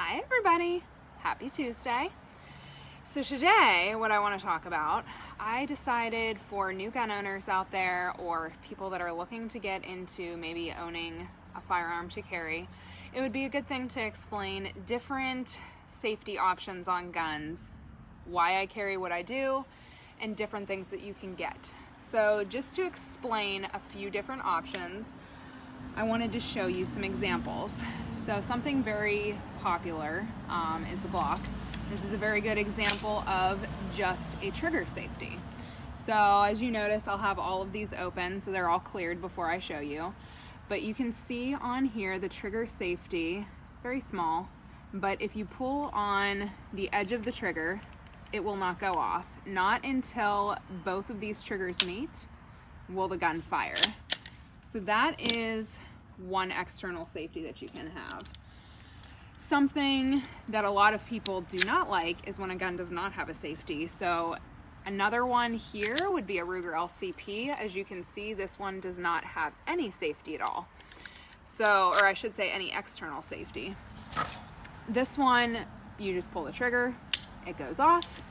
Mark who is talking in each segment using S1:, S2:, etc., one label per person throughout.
S1: Hi everybody, happy Tuesday. So today what I want to talk about, I decided for new gun owners out there or people that are looking to get into maybe owning a firearm to carry, it would be a good thing to explain different safety options on guns, why I carry what I do, and different things that you can get. So just to explain a few different options, I wanted to show you some examples. So something very popular is the Glock. This is a very good example of just a trigger safety. So as you notice, I'll have all of these open, so they're all cleared before I show you. But you can see on here the trigger safety, very small, but if you pull on the edge of the trigger, it will not go off. Not until both of these triggers meet will the gun fire. So that is one external safety that you can have. Something that a lot of people do not like is when a gun does not have a safety. So another one here would be a Ruger LCP. As you can see, this one does not have any safety at all. So, or I should say any external safety. This one, you just pull the trigger, it goes off,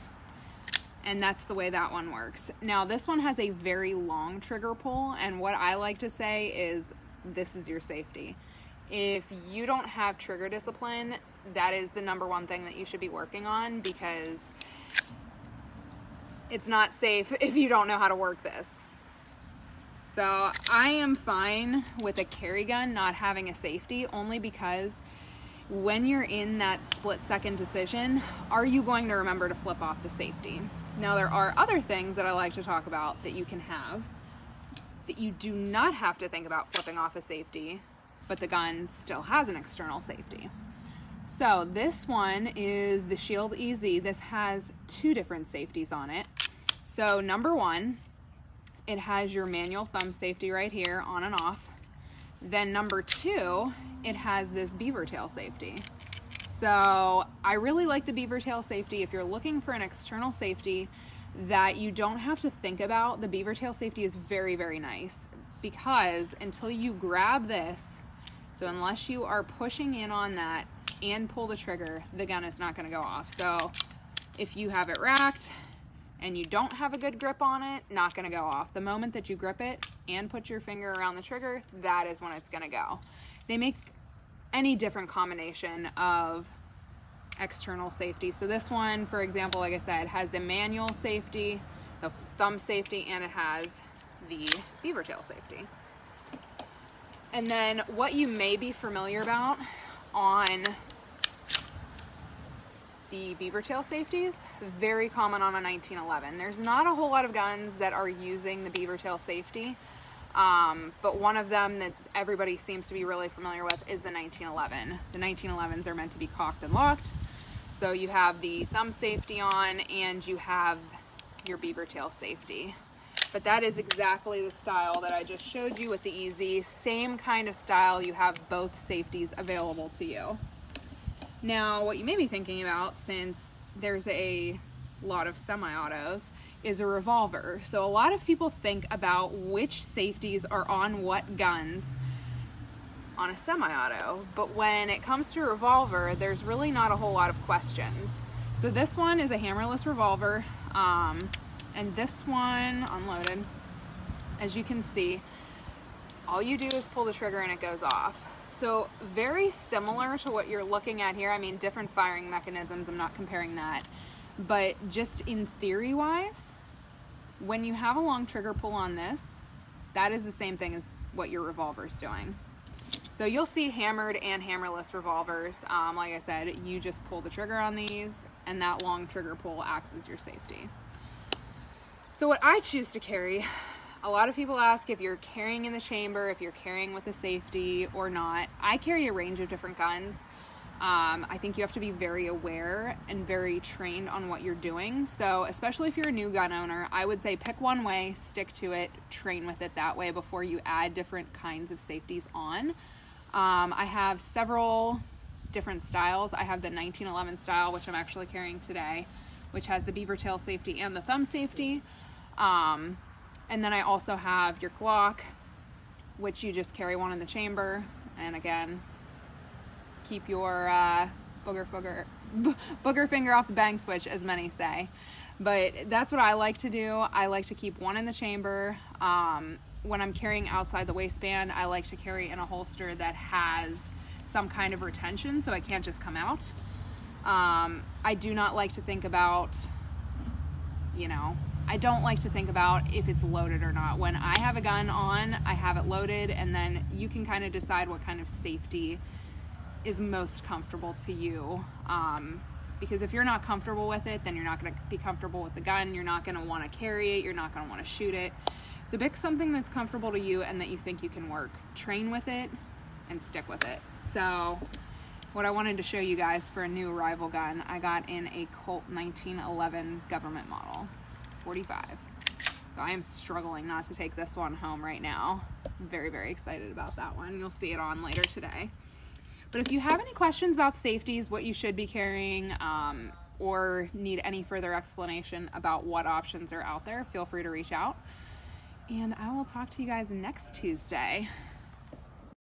S1: and that's the way that one works. Now this one has a very long trigger pull, and what I like to say is this is your safety. If you don't have trigger discipline, that is the number one thing that you should be working on, because it's not safe if you don't know how to work this. So I am fine with a carry gun not having a safety, only because when you're in that split-second decision, are you going to remember to flip off the safety? Now there are other things that I like to talk about that you can have that you do not have to think about flipping off a safety, but the gun still has an external safety. So this one is the Shield EZ. This has two different safeties on it. So number one, it has your manual thumb safety right here, on and off. Then number two, it has this beaver tail safety. So I really like the beaver tail safety. If you're looking for an external safety that you don't have to think about, the beaver tail safety is very, very nice, because until you grab this, so unless you are pushing in on that and pull the trigger, the gun is not going to go off. So if you have it racked and you don't have a good grip on it, not going to go off. The moment that you grip it and put your finger around the trigger, that is when it's going to go. They make any different combination of external safety. So this one, for example, like I said, has the manual safety, the thumb safety, and it has the beaver tail safety. And then what you may be familiar about on the beaver tail safeties, very common on a 1911. There's not a whole lot of guns that are using the beaver tail safety, but one of them that everybody seems to be really familiar with is the 1911. The 1911s are meant to be cocked and locked. So you have the thumb safety on and you have your beaver tail safety. But that is exactly the style that I just showed you with the EZ. Same kind of style, you have both safeties available to you. Now, what you may be thinking about, since there's a lot of semi-autos, is a revolver. So a lot of people think about which safeties are on what guns on a semi-auto, but when it comes to a revolver, there's really not a whole lot of questions. So this one is a hammerless revolver, and this one, unloaded, as you can see, all you do is pull the trigger and it goes off. So very similar to what you're looking at here. I mean, different firing mechanisms, I'm not comparing that, but just in theory wise, when you have a long trigger pull on this, that is the same thing as what your revolver is doing. So you'll see hammered and hammerless revolvers. Like I said, you just pull the trigger on these and that long trigger pull acts as your safety. So what I choose to carry, a lot of people ask if you're carrying in the chamber, if you're carrying with a safety or not. I carry a range of different guns. I think you have to be very aware and very trained on what you're doing. So especially if you're a new gun owner, I would say pick one way, stick to it, train with it that way before you add different kinds of safeties on. I have several different styles. I have the 1911 style, which I'm actually carrying today, which has the beaver tail safety and the thumb safety. And then I also have your Glock, which you just carry one in the chamber, and again, keep your booger finger off the bang switch, as many say. But that's what I like to do. I like to keep one in the chamber. When I'm carrying outside the waistband, I like to carry in a holster that has some kind of retention so it can't just come out. I do not like to think about, I don't like to think about if it's loaded or not. When I have a gun on, I have it loaded, and then you can kind of decide what kind of safety is most comfortable to you. Because if you're not comfortable with it, then you're not going to be comfortable with the gun. You're not going to want to carry it. You're not going to want to shoot it. So pick something that's comfortable to you and that you think you can work. Train with it and stick with it. So what I wanted to show you guys for a new rival gun, I got in a Colt 1911 government model, 45. So I am struggling not to take this one home right now. I'm very, very excited about that one. You'll see it on later today. But if you have any questions about safeties, what you should be carrying, or need any further explanation about what options are out there, feel free to reach out. And I will talk to you guys next Tuesday.